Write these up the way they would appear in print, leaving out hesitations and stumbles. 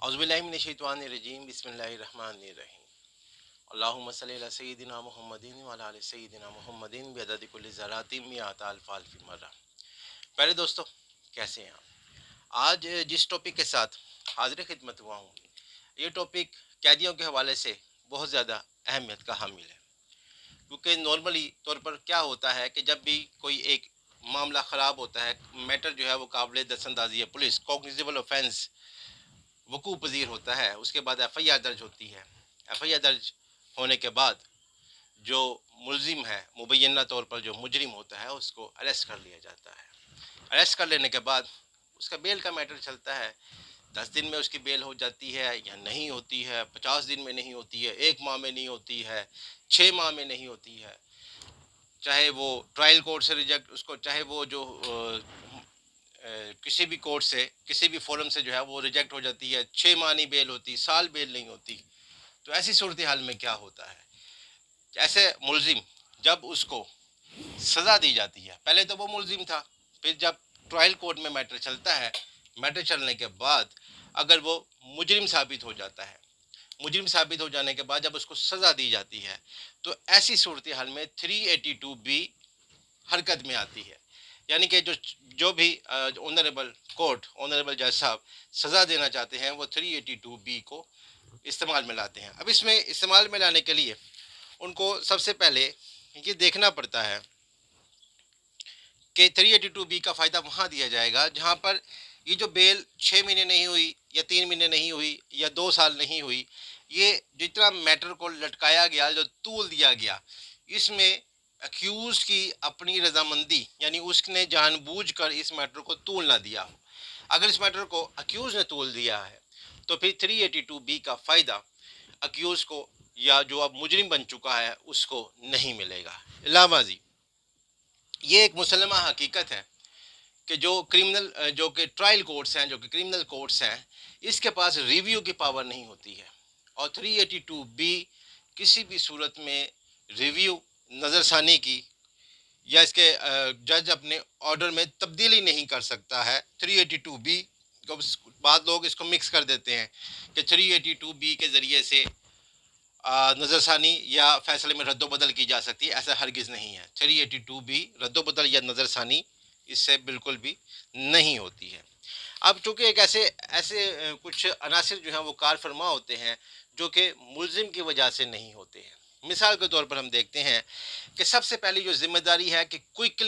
औज़ुबिल्लाहिमिनश्शैतानिर्रजीम बिस्मिल्लाहिर्रहमानिर्रहीम अल्लाहुम्मा सल्लि अला सय्यिदिना मुहम्मदिन व अला आलि सय्यिदिना मुहम्मदिन बिअददि कुल्लि ज़रातिन मिअत अल्फ़ अल्फ़ मर्रा। पहले दोस्तों, कैसे हैं आप? आज जिस टॉपिक के साथ हाज़िर खिदमत हुआ हूँ, ये टॉपिक कैदियों के हवाले से बहुत ज़्यादा अहमियत का हामिल है, क्योंकि नॉर्मली तौर पर क्या होता है कि जब भी कोई एक मामला ख़राब होता है, मैटर जो है वो काबिल दस्तअंदाज़ी है, पुलिस कॉग्निज़ेबल ऑफेंस वकूअ पज़ीर होता है, उसके बाद एफ़आईआर दर्ज होती है। एफ़आईआर दर्ज होने के बाद जो मुलजिम है, मुबैना तौर पर जो मुजरिम होता है, उसको अरेस्ट कर लिया जाता है। अरेस्ट कर लेने के बाद उसका बेल का मैटर चलता है। 10 दिन में उसकी बेल हो जाती है या नहीं होती है, 50 दिन में नहीं होती है, 1 माह में नहीं होती है, 6 माह में नहीं होती है। चाहे वो ट्रायल कोर्ट से रिजेक्ट उसको, चाहे वो जो किसी भी कोर्ट से, किसी भी फोरम से जो है वो रिजेक्ट हो जाती है, 6 माह नहीं बेल होती, साल बेल नहीं होती। तो ऐसी सूरत हाल में क्या होता है, ऐसे मुलजिम जब उसको सज़ा दी जाती है, पहले तो वो मुलजिम था, फिर जब ट्रायल कोर्ट में मैटर चलता है, मैटर चलने के बाद अगर वो मुजरिम साबित हो जाता है, मुजरिम साबित हो जाने के बाद जब उसको सज़ा दी जाती है, तो ऐसी सूरत हाल में 382 बी हरकत में आती है। यानी कि जो भी ऑनरेबल कोर्ट, ऑनरेबल जज साहब सज़ा देना चाहते हैं, वो 382 बी को इस्तेमाल में लाते हैं। अब इसमें इस्तेमाल में लाने के लिए उनको सबसे पहले ये देखना पड़ता है कि 382 बी का फ़ायदा वहाँ दिया जाएगा जहाँ पर ये जो बेल 6 महीने नहीं हुई या 3 महीने नहीं हुई या 2 साल नहीं हुई, ये जितना मैटर को लटकाया गया, जो तूल दिया गया, इसमें अक्यूज की अपनी रजामंदी, यानी उसने जानबूझकर इस मैटर को तूल ना दिया हो। अगर इस मैटर को अक्यूज ने तूल दिया है तो फिर 382 बी का फ़ायदा अक्यूज को या जो अब मुजरिम बन चुका है उसको नहीं मिलेगा। लावाजी, ये एक मुसलमा हकीकत है कि जो क्रिमिनल, जो कि ट्रायल कोर्ट्स हैं, जो कि क्रिमिनल कोर्ट्स हैं, इसके पास रिव्यू की पावर नहीं होती है, और 382 बी किसी भी सूरत में रिव्यू, नज़रसानी की, या इसके जज अपने ऑर्डर में तब्दीली नहीं कर सकता है। 382 बी को बाद लोग इसको मिक्स कर देते हैं कि 382 बी के ज़रिए से नज़रसानी या फैसले में रद्दोबदल की जा सकती है। ऐसा हरगिज़ नहीं है। 382 बी रद्दोबदल या नज़रसानी इससे बिल्कुल भी नहीं होती है। अब चूँकि एक ऐसे ऐसे कुछ अनासिर जो हैं वो कार फरमा होते हैं जो कि मुलजिम की वजह से नहीं होते हैं। मिसाल के तौर पर हम देखते हैं कि सबसे पहली जो ज़िम्मेदारी है कि क्विक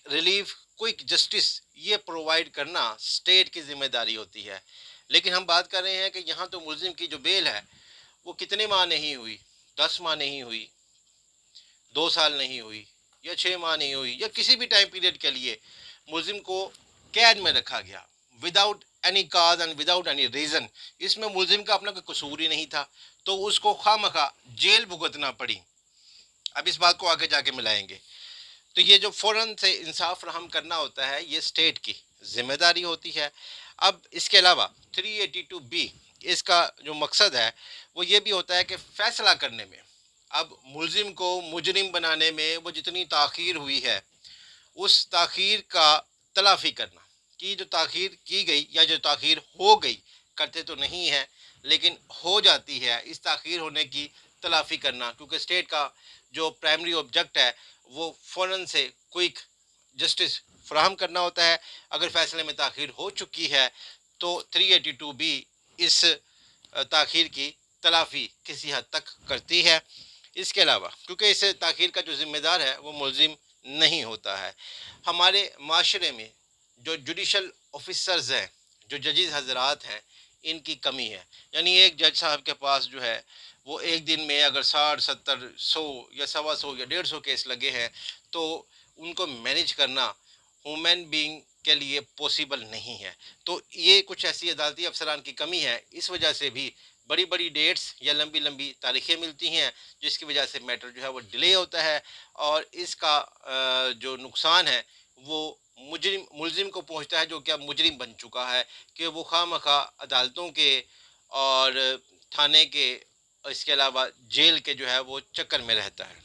रिलीफ, क्विक जस्टिस ये प्रोवाइड करना स्टेट की ज़िम्मेदारी होती है। लेकिन हम बात कर रहे हैं कि यहाँ तो मुलजिम की जो बेल है वो कितने माह नहीं हुई, 10 माह नहीं हुई, 2 साल नहीं हुई, या 6 माह नहीं हुई, या किसी भी टाइम पीरियड के लिए मुलजिम को कैद में रखा गया without any cause and without any reason. इसमें मुलजिम का अपना कोई कसूर ही नहीं था, तो उसको खामखा जेल भुगतना पड़ी। अब इस बात को आगे जाके मिलाएंगे। तो ये जो फ़ौरन से इंसाफ फराहम करना होता है, ये स्टेट की जिम्मेदारी होती है। अब इसके अलावा 382 बी इसका जो मकसद है वो ये भी होता है कि फ़ैसला करने में, अब मुलजिम को मुजरिम बनाने में वो जितनी ताख़ीर हुई है, उस ताख़ीर का तलाफ़ी करना, कि जो ताख़ीर की गई या जो ताख़ीर हो गई, करते तो नहीं है लेकिन हो जाती है, इस ताख़ीर होने की तलाफ़ी करना, क्योंकि स्टेट का जो प्राइमरी ऑब्जेक्ट है वो फ़ौरन से क्विक जस्टिस फराहम करना होता है। अगर फ़ैसले में ताख़ीर हो चुकी है तो 382 बी इस ताख़ीर की तलाफ़ी किसी हद तक करती है। इसके अलावा क्योंकि इस ताख़ीर का जो ज़िम्मेदार है वो मुलजिम नहीं होता है, हमारे माशरे में जो जुडिशल ऑफिसर्स हैं, जो जजेस हजरात हैं, इनकी कमी है। यानी एक जज साहब के पास जो है वो एक दिन में अगर 60, 70, 100 या 125 या 150 केस लगे हैं, तो उनको मैनेज करना ह्यूमन बीइंग के लिए पॉसिबल नहीं है। तो ये कुछ ऐसी अदालती अफसरान की कमी है। इस वजह से भी बड़ी बड़ी डेट्स या लंबी लंबी तारीखें मिलती हैं, जिसकी वजह से मैटर जो है वो डिले होता है, और इसका जो नुकसान है वो मुलजिम को पहुंचता है, जो कि अब मुजरिम बन चुका है, कि वो खामखा अदालतों के और थाने के, इसके अलावा जेल के जो है वो चक्कर में रहता है।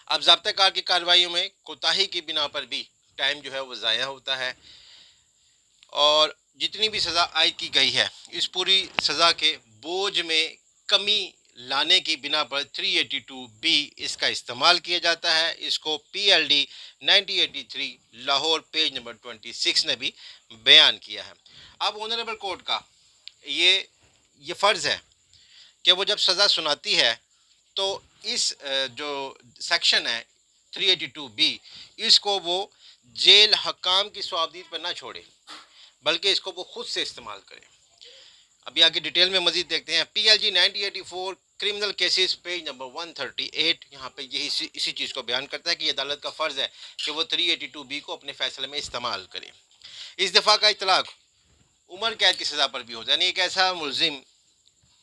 अब ज़ाब्ता कार की कार्रवाइयों में कोताही की बिना पर भी टाइम जो है वो ज़ाया होता है, और जितनी भी सज़ा आयद की गई है, इस पूरी सज़ा के बोझ में कमी लाने की बिना पर 382 बी इसका इस्तेमाल किया जाता है। इसको PLD 1983 लाहौर पेज नंबर 26 ने भी बयान किया है। अब ऑनरेबल कोर्ट का ये फ़र्ज़ है कि वो जब सज़ा सुनाती है तो इस जो सेक्शन है 382 बी, इसको वो जेल हकाम की स्वाबदीद पर ना छोड़े, बल्कि इसको वो खुद से इस्तेमाल करे। अभी आगे डिटेल में मजीद देखते हैं। PLG 1984 criminal cases page number 138 यहाँ पे यही इसी चीज़ को बयान करता है कि अदालत का फ़र्ज़ है कि वो 382 बी को अपने फैसले में इस्तेमाल करे। इस दफ़ा का इतलाक़ उम्र कैद की सज़ा पर भी होता है, यानी एक ऐसा मुलजिम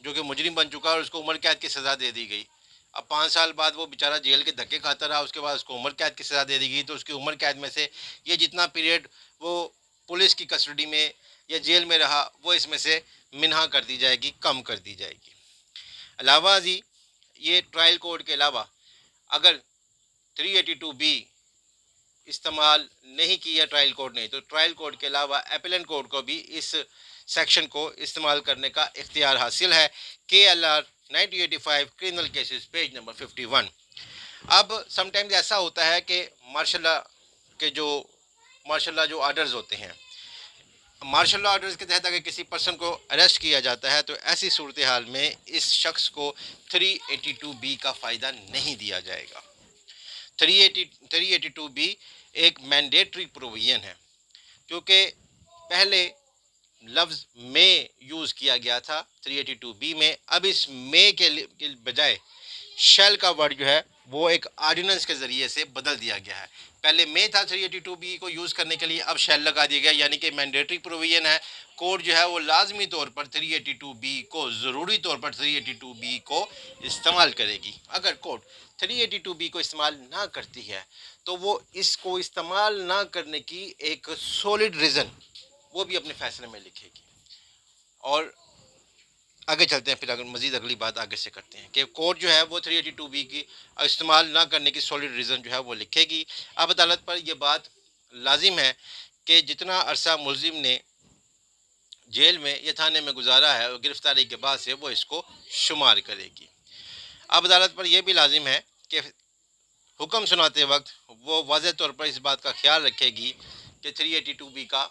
जो कि मुजरिम बन चुका है और उसको उम्र कैद की सज़ा दे दी गई। अब 5 साल बाद वो बेचारा जेल के धक्के खाता रहा, उसके बाद उसको उम्र कैद की सज़ा दे दी गई, तो उसकी उम्र कैद में से ये जितना पीरियड वो पुलिस की कस्टडी में या जेल में रहा, वो इसमें से मिन्हा कर दी जाएगी, कम कर दी जाएगी। अलावा जी ये ट्रायल कोड के अलावा अगर 382 बी इस्तेमाल नहीं किया ट्रायल कोड ने, तो ट्रायल कोड के अलावा अपीलेंट कोड को भी इस सेक्शन को इस्तेमाल करने का इख्तियार हासिल है। KLR 1985 criminal cases page number 51। अब समटाइम्स ऐसा होता है कि मार्शल लॉ जो आर्डर्स होते हैं, मार्शल लॉ आर्डर्स के तहत अगर किसी पर्सन को अरेस्ट किया जाता है तो ऐसी सूरत हाल में इस शख्स को 382 बी का फ़ायदा नहीं दिया जाएगा। 382 बी एक मैंडेटरी प्रोविजन है, क्योंकि पहले लफ्ज़ में यूज़ किया गया था 382 बी में। अब इस में के बजाय शेल का वर्ड जो है वो एक ऑर्डिनेंस के ज़रिए से बदल दिया गया है। पहले में था 382 बी को यूज़ करने के लिए, अब शेल लगा दिया गया, यानी कि मैंडेटरी प्रोविजन है। कोर्ट जो है वो लाजमी तौर पर 382 बी को ज़रूरी तौर पर 382 बी को इस्तेमाल करेगी। अगर कोर्ट 382 बी को इस्तेमाल ना करती है तो वो इसको इस्तेमाल ना करने की एक सॉलिड रीज़न वो भी अपने फैसले में लिखेगी। और आगे चलते हैं, फिर अगर मज़ीद अगली बात आगे से करते हैं कि कोर्ट जो है वो 382 बी की इस्तेमाल ना करने की सॉलिड रीज़न जो है वो लिखेगी। अब अदालत पर यह बात लाजिम है कि जितना अरसा मुलजिम ने जेल में या थाने में गुजारा है और गिरफ्तारी के बाद से वो इसको शुमार करेगी। अब अदालत पर यह भी लाजिम है कि हुक्म सुनाते वक्त वो वाज़ेह तौर पर इस बात का ख्याल रखेगी कि 382 बी का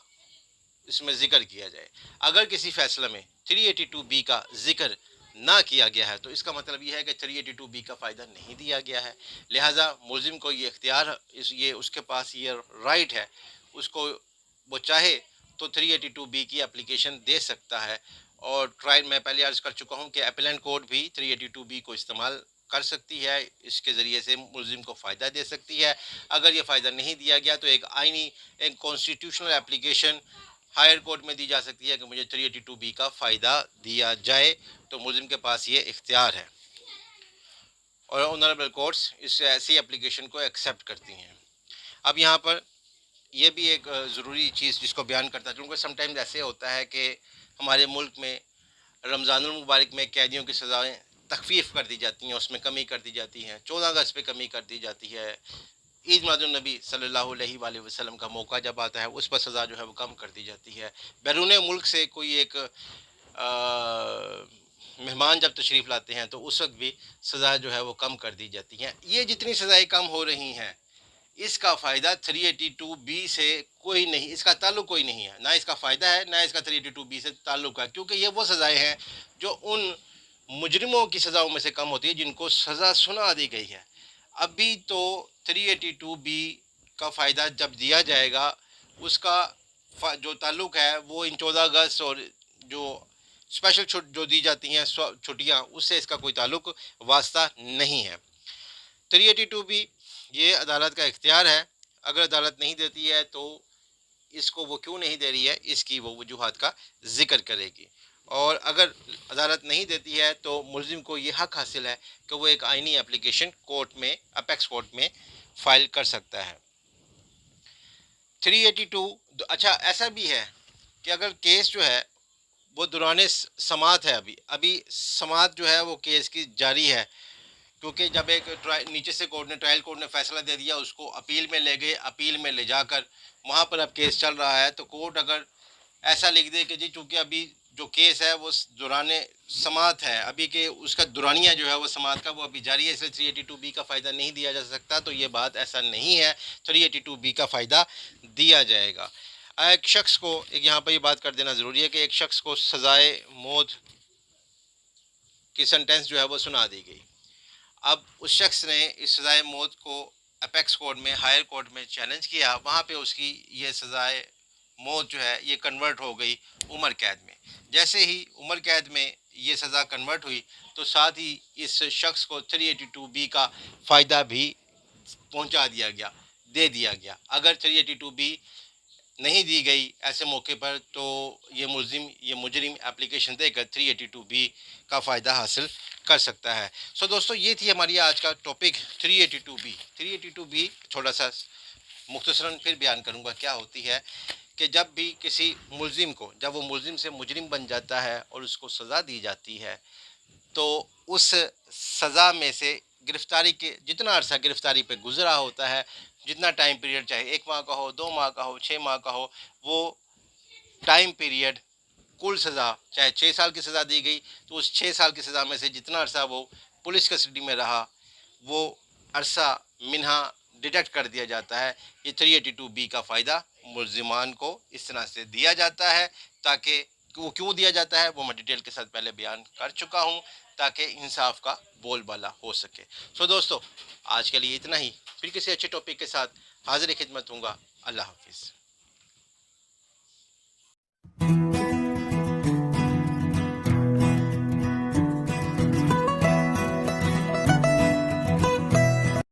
इसमें ज़िक्र किया जाए। अगर किसी फ़ैसले में 382 बी का ज़िक्र ना किया गया है तो इसका मतलब यह है कि 382 बी का फ़ायदा नहीं दिया गया है। लिहाजा मुलजिम को ये इख्तियार ये उसके पास ये राइट है, उसको वो चाहे तो 382 बी की एप्लीकेशन दे सकता है। और ट्रायल मैं पहले अर्ज़ कर चुका हूँ कि अपीलेंट कोर्ट भी 382 बी को इस्तेमाल कर सकती है, इसके ज़रिए से मुलजिम को फ़ायदा दे सकती है। अगर ये फ़ायदा नहीं दिया गया तो एक कॉन्स्टिट्यूशनल एप्लीकेशन हायर कोर्ट में दी जा सकती है कि मुझे 382 बी का फ़ायदा दिया जाए, तो मुलजिम के पास ये इख्तियार है और ऑनरेबल कोर्ट्स इस ऐसी एप्लीकेशन को एक्सेप्ट करती हैं। अब यहाँ पर यह भी एक ज़रूरी चीज़ जिसको बयान करता है, क्योंकि समटाइम्स ऐसे होता है कि हमारे मुल्क में रमज़ानुल मुबारक में कैदियों की सज़ाएँ तखफ़ीफ़ कर दी जाती हैं, उसमें कमी कर दी जाती है। 14 अगस्त पे कमी कर दी जाती है। ईद मिलादुन्नबी सल्लल्लाहु अलैहि वसल्लम का मौका जब आता है उस पर सज़ा जो है वो कम कर दी जाती है। बैरून मुल्क से कोई एक मेहमान जब तशरीफ़ लाते हैं तो उस वक्त भी सज़ा जो है वो कम कर दी जाती हैं। ये जितनी सज़ाएँ कम हो रही हैं इसका फ़ायदा 382 बी से कोई नहीं, इसका ताल्लुक़ कोई नहीं है, ना इसका फ़ायदा है ना इसका 382 बी से ताल्लुक़ है, क्योंकि ये वो सज़ाएँ हैं जो उन मुजरिमों की सज़ाओं में से कम होती है जिनको सज़ा सुना दी गई है। अभी तो 382 बी का फ़ायदा जब दिया जाएगा उसका जो ताल्लुक़ है वो इन 14 अगस्त और जो स्पेशल छुट जो दी जाती हैं छुट्टियाँ, उससे इसका कोई ताल्लुक़ वास्ता नहीं है। 382 बी ये अदालत का इख्तियार है। अगर अदालत नहीं देती है तो इसको वो क्यों नहीं दे रही है इसकी वो वजूहात का ज़िक्र करेगी, और अगर अदालत नहीं देती है तो मुलजिम को ये हक़ हासिल है कि वो एक आइनी एप्लीकेशन कोर्ट में अपेक्स कोर्ट में फ़ाइल कर सकता है। 382 अच्छा ऐसा भी है कि अगर केस जो है वो दौरान समात है, अभी समात जो है वो केस की जारी है, क्योंकि जब एक नीचे से ट्रायल कोर्ट ने फ़ैसला दे दिया, उसको अपील में ले गए, अपील में ले जाकर वहाँ पर अब केस चल रहा है, तो कोर्ट अगर ऐसा लिख दे कि जी चूँकि अभी जो केस है वो दौराने समात है, अभी के उसका दुरानिया जो है वो समात का वो अभी जारी है, इसलिए 382B का फ़ायदा नहीं दिया जा सकता। तो ये बात ऐसा नहीं है, 382B का फ़ायदा दिया जाएगा। एक शख्स को एक यहाँ पर ये बात कर देना ज़रूरी है कि एक शख्स को सज़ाए मौत की सेंटेंस जो है वो सुना दी गई। अब उस शख्स ने इस सज़ाए मौत को अपेक्स कोर्ट में, हायर कोर्ट में चैलेंज किया, वहाँ पे उसकी ये सज़ाए मौत जो है ये कन्वर्ट हो गई उम्र कैद में। जैसे ही उम्र कैद में ये सज़ा कन्वर्ट हुई तो साथ ही इस शख्स को 382B का फ़ायदा भी पहुंचा दिया गया, दे दिया गया। अगर 382B नहीं दी गई ऐसे मौके पर तो ये मुजरिम एप्लीकेशन देकर 382B का फ़ायदा हासिल कर सकता है। सो दोस्तों, ये थी हमारी आज का टॉपिक 382B। 382B थोड़ा सा मुख्तसरन फिर बयान करूँगा क्या होती है कि जब भी किसी मुलजिम को, जब वो मुलजिम से मुजरिम बन जाता है और उसको सज़ा दी जाती है तो उस सज़ा में से गिरफ़्तारी के जितना अरसा गिरफ़्तारी पे गुज़रा होता है, जितना टाइम पीरियड चाहे 1 माह का हो, 2 माह का हो, 6 माह का हो, वो टाइम पीरियड कुल सज़ा चाहे 6 साल की सज़ा दी गई तो उस 6 साल की सज़ा में से जितना अरसा वो पुलिस कस्टडी में रहा वो अरसा मिन्हा डिडक्ट कर दिया जाता है। ये 382B का फ़ायदा मुलजिमान को इस तरह से दिया जाता है, ताकि वो क्यों दिया जाता है वो मैं डिटेल के साथ पहले बयान कर चुका हूँ, ताकि इंसाफ का बोलबाला हो सके। सो दोस्तों, आज के लिए इतना ही, फिर किसी अच्छे टॉपिक के साथ हाजिर खिदमत हूँगा। अल्लाह हाफिज़।